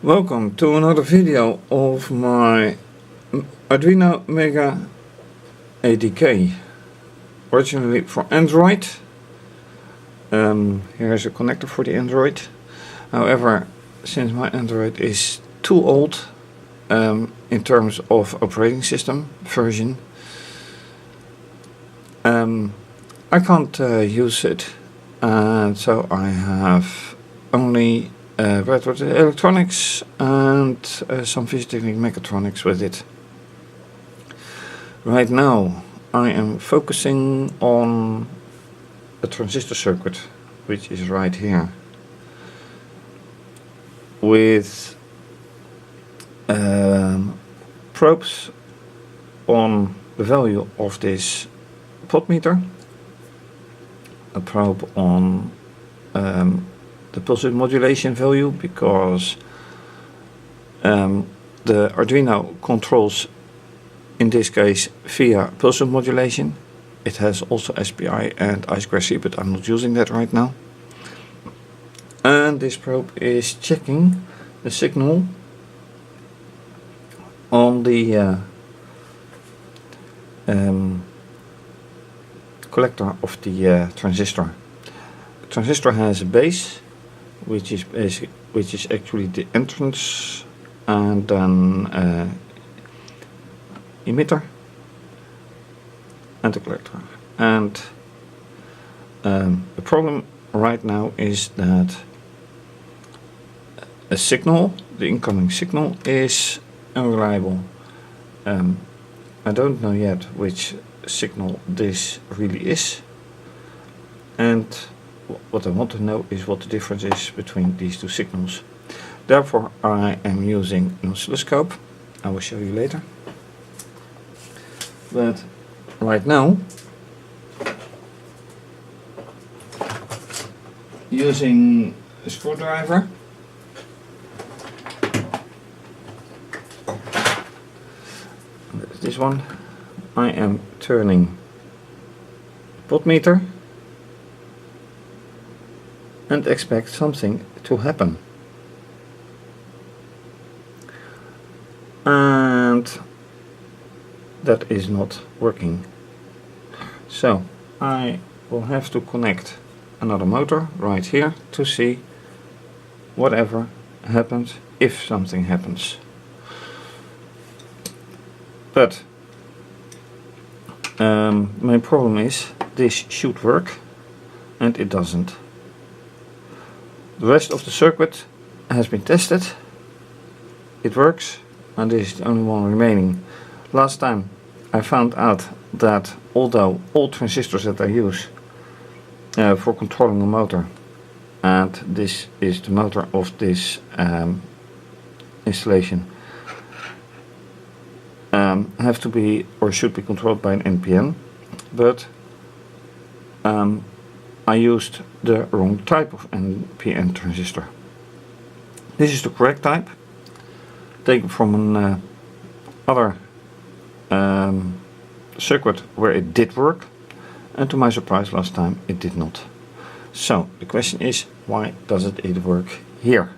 Welcome to another video of my Arduino MegaADK, originally for Android. Here is a connector for the Android. However, since my Android is too old in terms of operating system version, I can't use it, and so I have only Redwood electronics and some fischertechnik mechatronics with it. Right now I am focusing on a transistor circuit, which is right here, with probes on the value of this potmeter, a probe on the pulse width modulation value, because the Arduino controls in this case via pulse width modulation. It has also SPI and I2C, but I'm not using that right now. And this probe is checking the signal on the collector of the transistor. The transistor has a base, which is actually the entrance, and then emitter and the collector. And the problem right now is that a signal, the incoming signal, is unreliable. I don't know yet which signal this really is, and what I want to know is what the difference is between these two signals. Therefore I am using an oscilloscope. I will show you later. But right now, using a screwdriver, this one, I am turning the potmeter and expect something to happen. And that is not working. So I will have to connect another motor right here to see whatever happens if something happens. But my problem is this should work, and it doesn't. The rest of the circuit has been tested. It works, and this is the only one remaining. Last time I found out that although all transistors that I use for controlling a motor, and this is the motor of this installation, have to be or should be controlled by an NPN, but I used the wrong type of NPN transistor. This is the correct type, taken from an other circuit where it did work, and to my surprise last time it did not. So the question is, why doesn't it work here?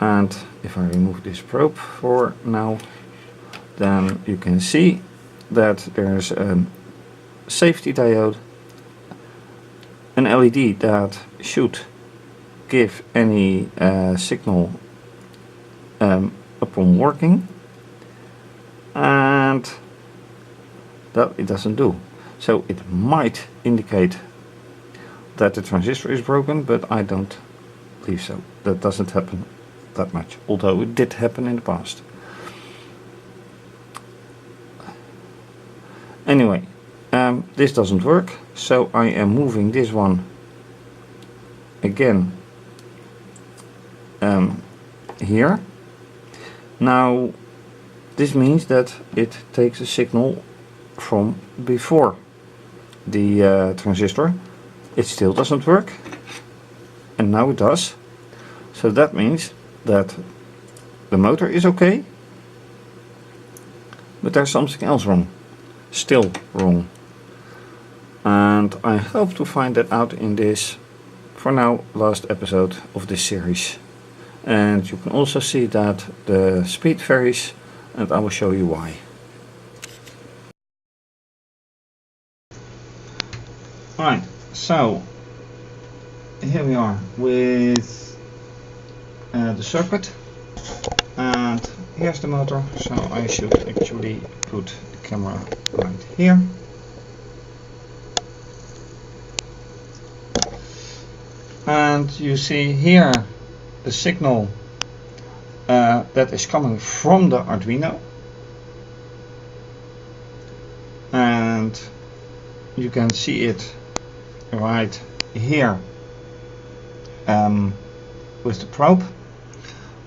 And if I remove this probe for now, then you can see that there's a safety diode, an LED that should give any signal upon working, and that it doesn't do. So it might indicate that the transistor is broken, but I don't believe so. That doesn't happen that much, although it did happen in the past. Anyway, this doesn't work, so I am moving this one again here. Now this means that it takes a signal from before the transistor. It still doesn't work, and now it does. So that means that the motor is okay, but there's something else wrong. Still wrong. And I hope to find that out in this, for now, last episode of this series. and you can also see that the speed varies, and I will show you why. Alright, so here we are with the circuit, and here's the motor, so I should actually put the camera right here. And you see here the signal that is coming from the Arduino, and you can see it right here with the probe.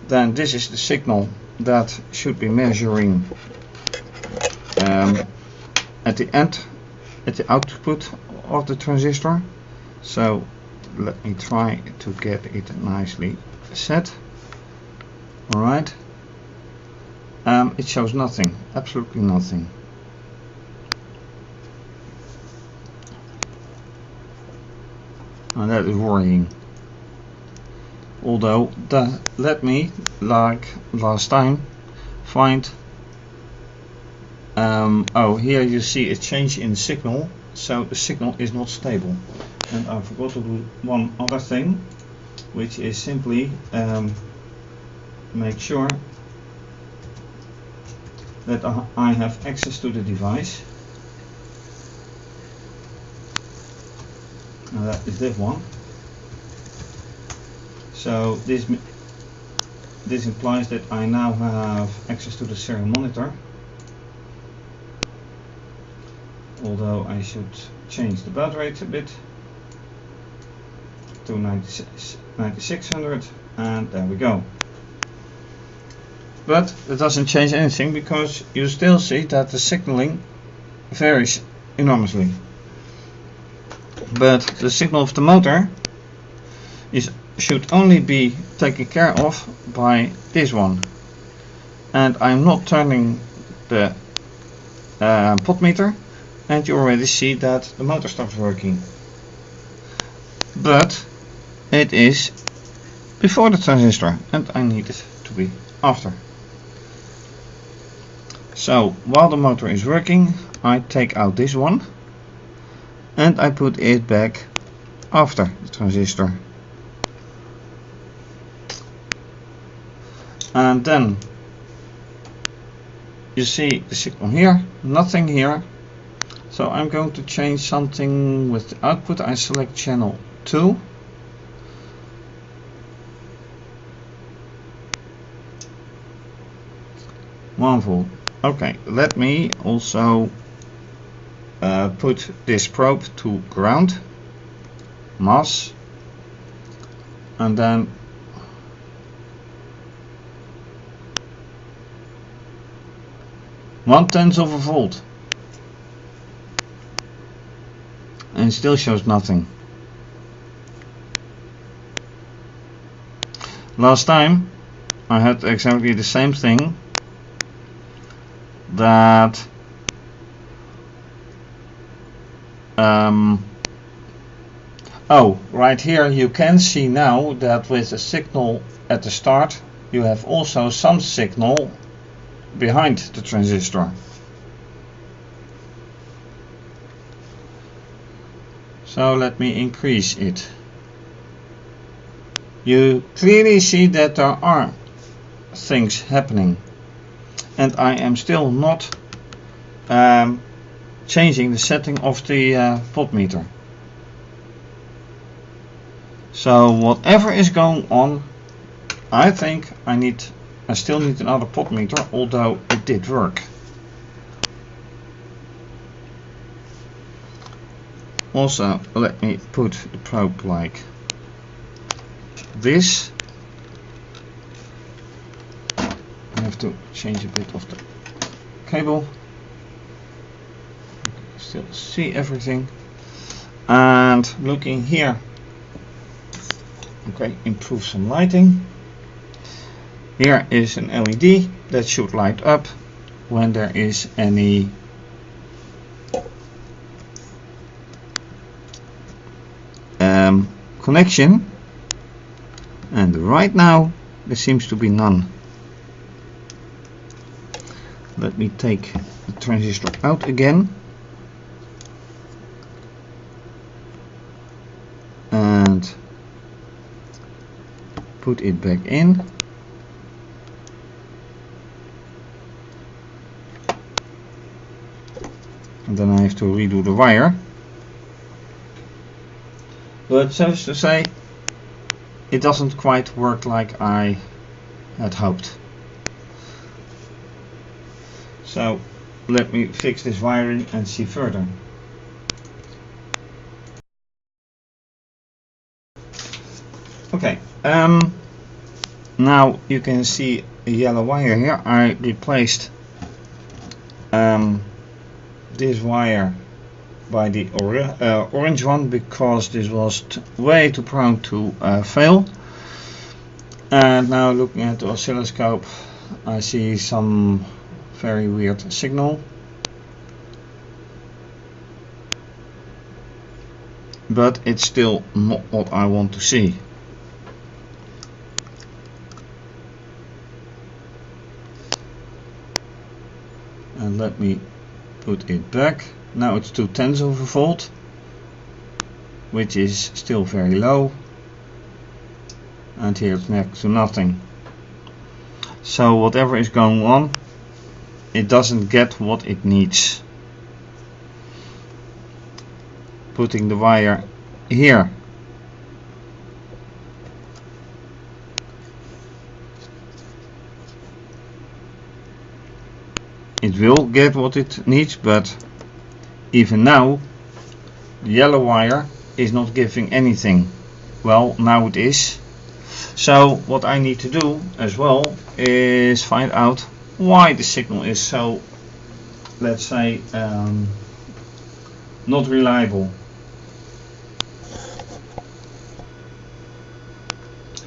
Then this is the signal that should be measuring at the end, at the output of the transistor. So let me try to get it nicely set. Alright, it shows nothing, absolutely nothing. And that is worrying. Although let me, like last time, find oh, here you see a change in signal, so the signal is not stable. And I forgot to do one other thing, which is simply make sure that I have access to the device. And that is this one. So this implies that I now have access to the serial monitor, although I should change the baud rate a bit to 9600, and there we go. But it doesn't change anything, because you still see that the signaling varies enormously. But the signal of the motor should only be taken care of by this one, and I'm not turning the potmeter, and you already see that the motor stops working. But it is before the transistor, and I need it to be after. So while the motor is working, I take out this one and I put it back after the transistor. And then you see the signal here, nothing here. So I'm going to change something with the output. I select channel 2. One volt. Okay, let me also put this probe to ground, mass, and then one-tenth of a volt, and still shows nothing. Last time I had exactly the same thing, that oh, right here you can see now that with a signal at the start you have also some signal behind the transistor. So let me increase it. You clearly see that there are things happening, and I am still not changing the setting of the potmeter. So whatever is going on, I think I still need another potmeter, although it did work. Also, let me put the probe like this. I have to change a bit of the cable. Still see everything. And looking here, okay, improve some lighting. Here is an LED that should light up when there is any connection, and right now there seems to be none. Let me take the transistor out again and put it back in. And then I have to redo the wire. But so to say, it doesn't quite work like I had hoped. So let me fix this wiring and see further. Okay, now you can see a yellow wire here. I replaced this wire by the orange one because this was way too prone to fail. And now looking at the oscilloscope, I see some very weird signal, but it's still not what I want to see. And let me put it back. Now it's 0.2 of a volt, which is still very low, and here it's next to nothing. So whatever is going on, it doesn't get what it needs. Putting the wire here, it will get what it needs, but even now the yellow wire is not giving anything. Well, now it is. So what I need to do as well is find out why the signal is so, let's say, not reliable.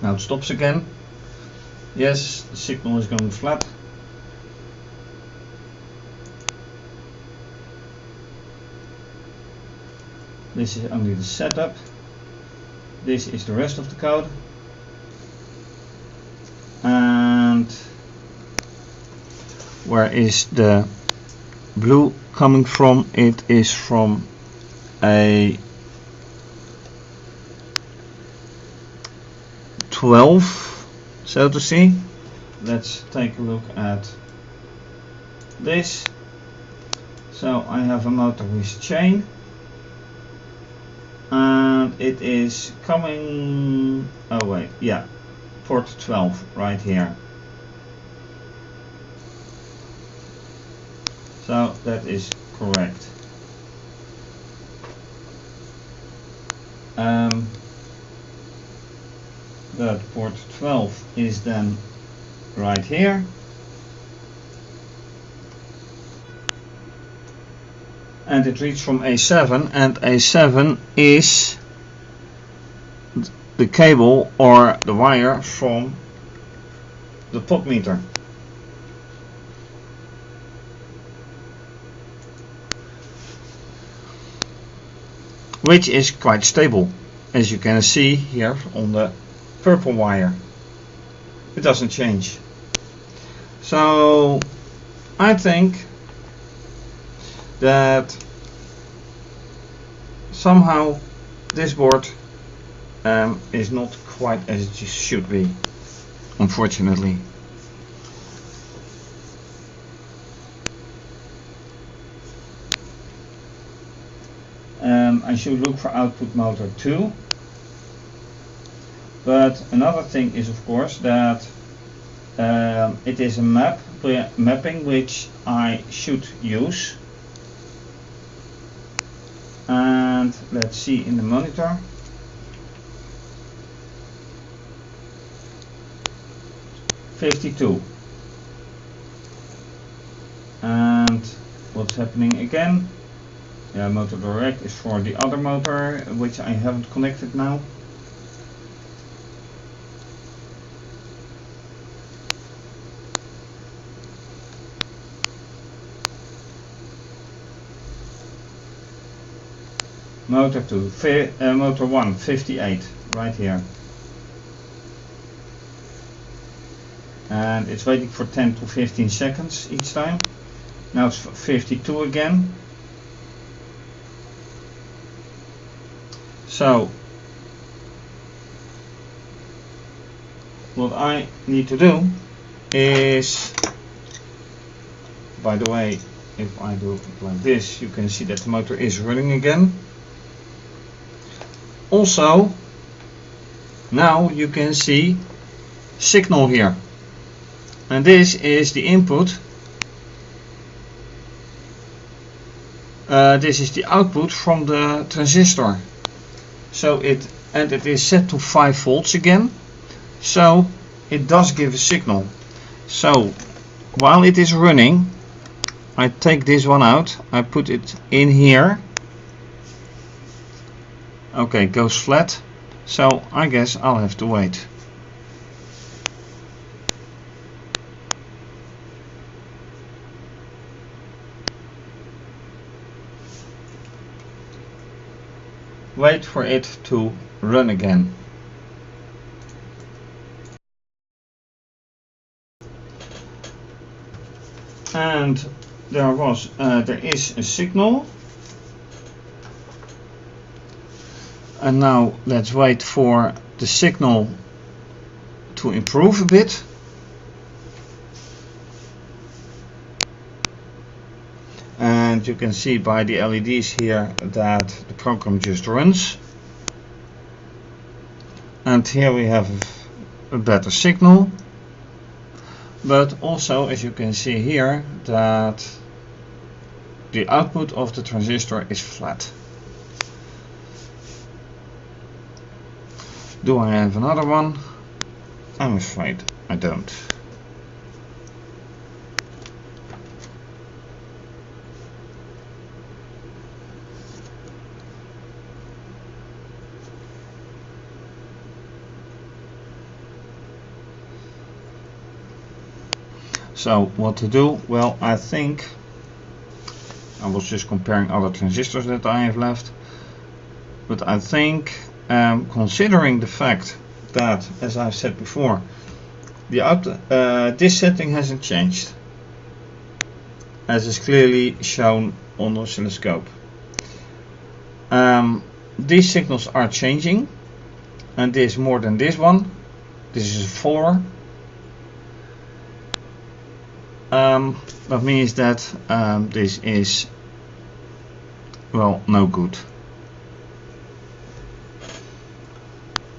Now it stops again. Yes, the signal is going flat. This is only the setup. This is the rest of the code. And where is the blue coming from? It is from a 12, so to see. Let's take a look at this. So I have a motor with chain, and it is coming, oh wait, yeah, port 12 right here. So that is correct. That port 12 is then right here. And it reads from A7, and A7 is the cable or the wire from the pot meter. Which is quite stable, as you can see here on the purple wire. It doesn't change. So I think that somehow this board is not quite as it should be, unfortunately. I should look for output motor 2. But another thing is, of course, that it is a mapping which I should use. And let's see in the monitor. (52). And what's happening again? Yeah, motor direct is for the other motor, which I haven't connected now. Motor 2, motor 1, 58, right here. and it's waiting for 10 to 15 seconds each time. Now it's 52 again. So what I need to do is, by the way, if I do it like this, you can see that the motor is running again. Also, now you can see signal here, and this is the input. This is the output from the transistor. So it is set to 5 volts again. So it does give a signal. So while it is running, I take this one out, I put it in here. Okay, it goes flat. So I guess I'll have to wait. Wait for it to run again. And there is a signal. And now let's wait for the signal to improve a bit. And you can see by the LEDs here that the program just runs. And here we have a better signal. But also, as you can see here, that the output of the transistor is flat. Do I have another one? I'm afraid I don't. So what to do? Well, I think I was just comparing other transistors that I have left, but I think considering the fact that, as I've said before, this setting hasn't changed, as is clearly shown on the oscilloscope. These signals are changing, and this more than this one. This is a 4. That means that this is, well, no good.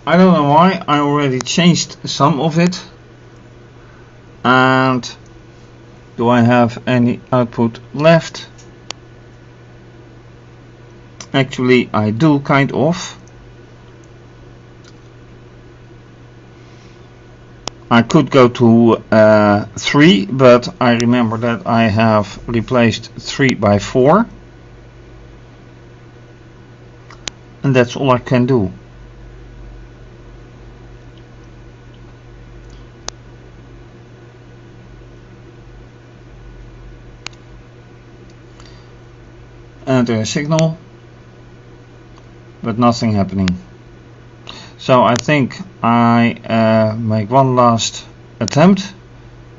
I don't know why. I already changed some of it. And do I have any output left? Actually, I do, kind of. I could go to 3, but I remember that I have replaced 3 by 4. And that's all I can do. Enter a signal, but nothing happening. So I think I make one last attempt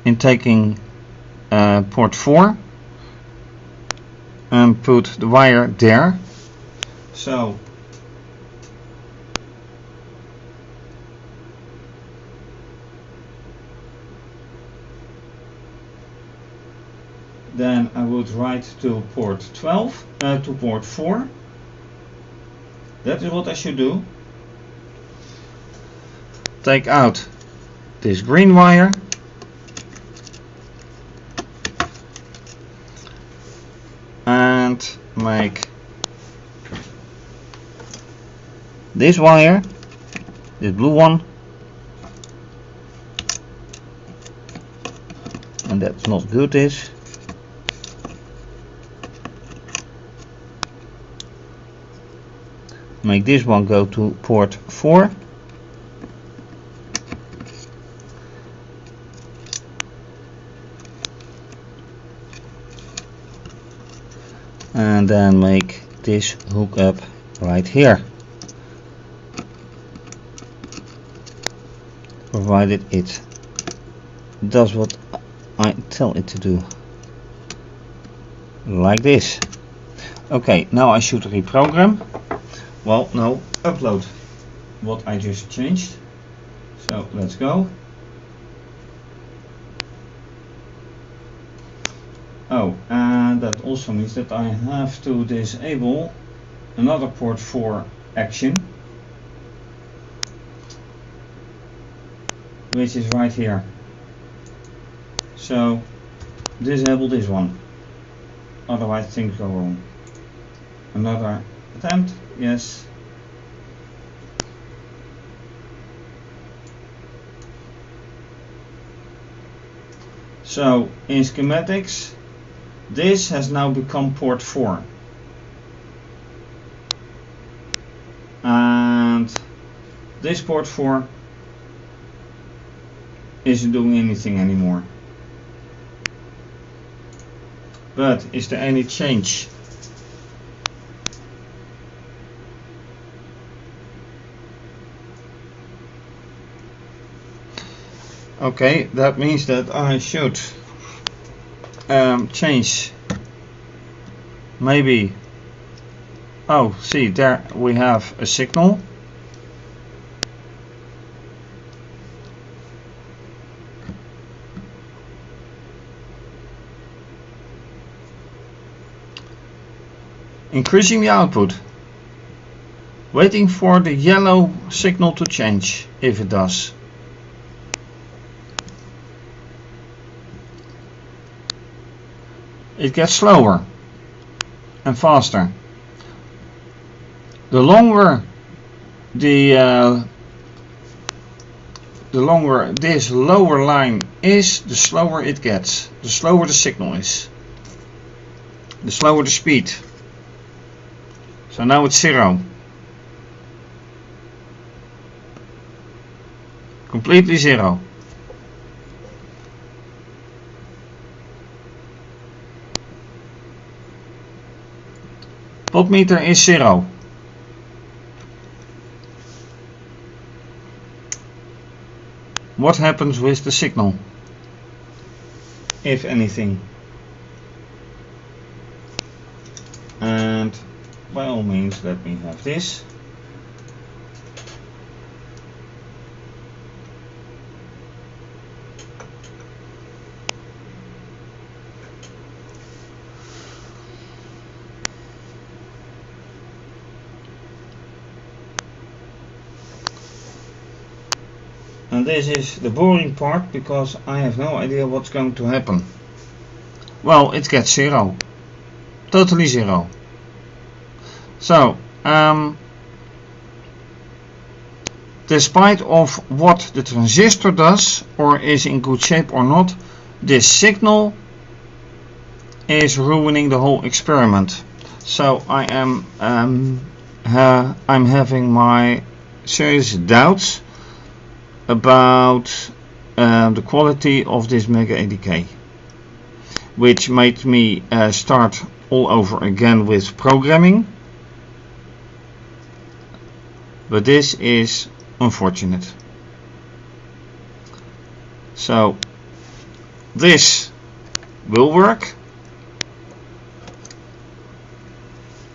in taking port 4 and put the wire there. So then I would write to port 12, to port 4. That is what I should do. Take out this green wire and make this wire, this blue one, and that's not good, this. Make this one go to port 4. And then make this hook up right here, provided it does what I tell it to do, like this. Okay, now I should reprogram. Well, no, upload what I just changed. So let's go. Oh, and that also means that I have to disable another port 4 action, which is right here. So disable this one, otherwise things go wrong. Another attempt, yes. So in schematics, this has now become port 4. And this port 4 isn't doing anything anymore. But is there any change? Okay, that means that I should change maybe. Oh, see, there we have a signal. Increasing the output, waiting for the yellow signal to change. If it does, it gets slower and faster. The longer this lower line is, the slower it gets. The slower the signal is, the slower the speed. So now it's 0. Completely 0. Potmeter is 0. What happens with the signal, if anything? And by all means, let me have this. And this is the boring part, because I have no idea what's going to happen. Well, it gets 0. Totally 0. So, despite of what the transistor does, or is in good shape or not, this signal is ruining the whole experiment. So I am I'm having my serious doubts about the quality of this MegaADK, which made me start all over again with programming. But this is unfortunate. So this will work,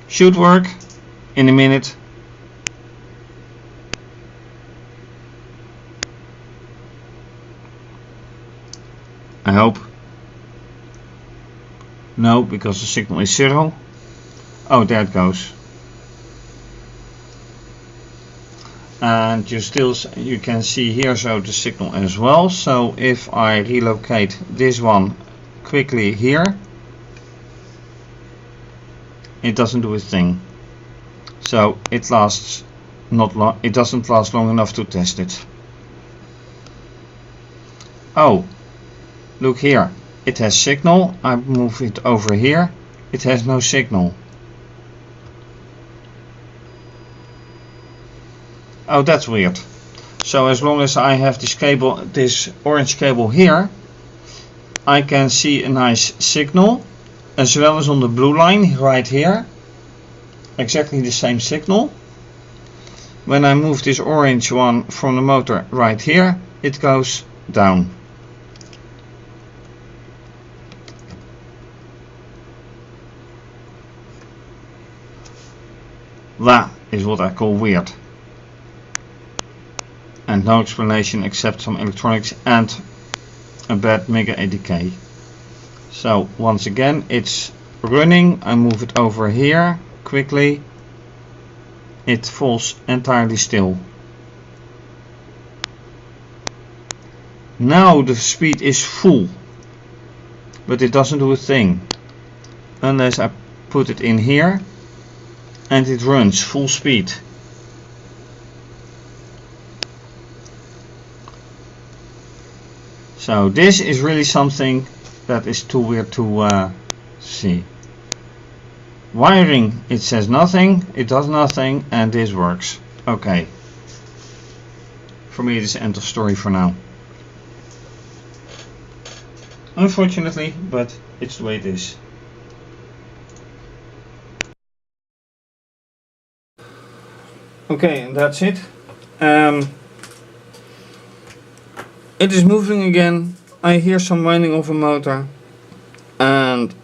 should work in a minute. I hope. No, because the signal is 0. Oh, there it goes. And you can see here so the signal as well. So if I relocate this one quickly here, it doesn't do a thing. So it lasts not long. It doesn't last long enough to test it. Oh, look here. It has signal. I move it over here. It has no signal. Oh, that's weird. So as long as I have this cable, this orange cable here, I can see a nice signal, as well as on the blue line right here, exactly the same signal. When I move this orange one from the motor right here, it goes down. That is what I call weird. And no explanation except some electronics and a bad MegaADK. So once again it's running. I move it over here quickly. It falls entirely still. Now the speed is full, but it doesn't do a thing unless I put it in here and it runs full speed. So this is really something that is too weird to see. Wiring, it says nothing, it does nothing, and this works. Okay. For me it is end of story for now. Unfortunately, but it's the way it is. Okay, and that's it. It is moving again. I hear some whining of a motor, and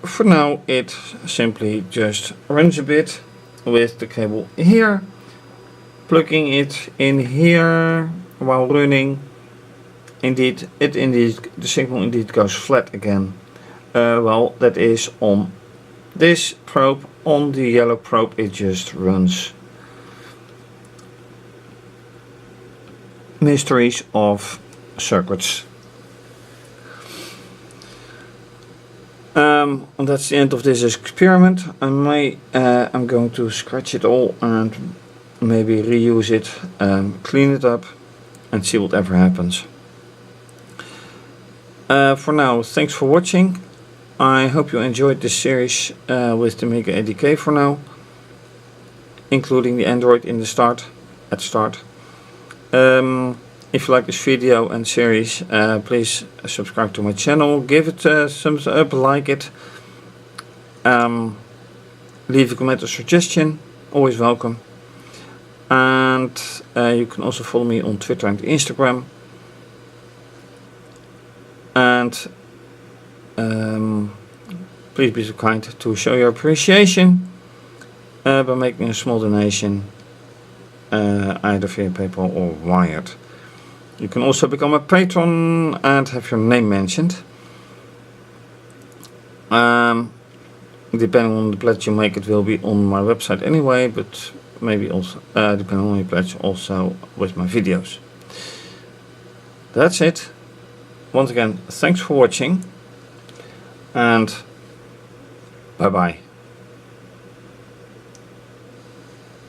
for now it simply just runs a bit with the cable here, plugging it in here while running. Indeed, the signal indeed goes flat again. Well, that is on this probe. On the yellow probe it just runs. Mysteries of circuits. And that's the end of this experiment. I'm going to scratch it all and maybe reuse it, clean it up, and see whatever happens. For now, thanks for watching. I hope you enjoyed this series with the MegaADK for now, including the Android in the start. If you like this video and series, please subscribe to my channel, give it a thumbs up, like it, leave a comment or suggestion, always welcome. And you can also follow me on Twitter and Instagram. And please be so kind to show your appreciation by making a small donation, either via PayPal or wired. You can also become a patron and have your name mentioned. Depending on the pledge you make, it will be on my website anyway, but maybe also depending on your pledge, also with my videos. That's it. Once again, thanks for watching, and bye bye.